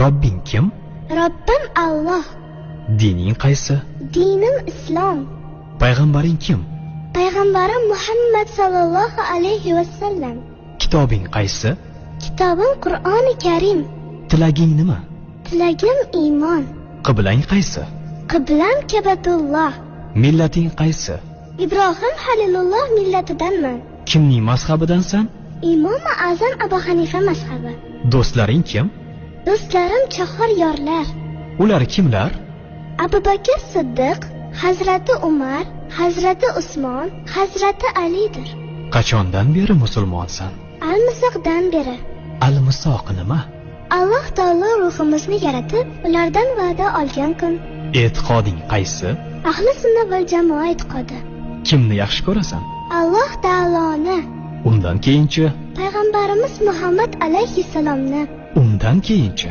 Robbing kim? Robbim Alloh. Dining qaysi? Dinim Islom. Payg'ambaring kim? Payg'ambarim Muhammad sallallohu alayhi vasallam. Kitobing qaysi? Kitobim Qur'oni Karim. Tilaging nima? Tilagim iymon. Qiblang qaysi? Qiblam Ka'batulloh. Millating qaysi? Ibrohim Halilulloh millatidanman. Kimning mazhabidansan? Imom Azam Abu Hanifa mazhabi. Do'stlaring kim? Do'stlarim chahor yorlar. Ular kimlar? Abu Bakr Siddiq, Hazrati Umar, Hazrati Usmon, Hazrati Alidir. Qachondan beri musulmonsan? Al-Misoqdan beri. Al-Misoq nima? Alloh taolo ruhimizni yaratib, ulardan va'da olgan kun. E'tiqoding qaysi? Ahli sunna val jamoa e'tiqodi. Kimni yaxshi ko'rasan? Alloh taoloni. Undan keyinchi? Payg'ambarimiz Muhammad alayhissalomni. Undan keyinchi?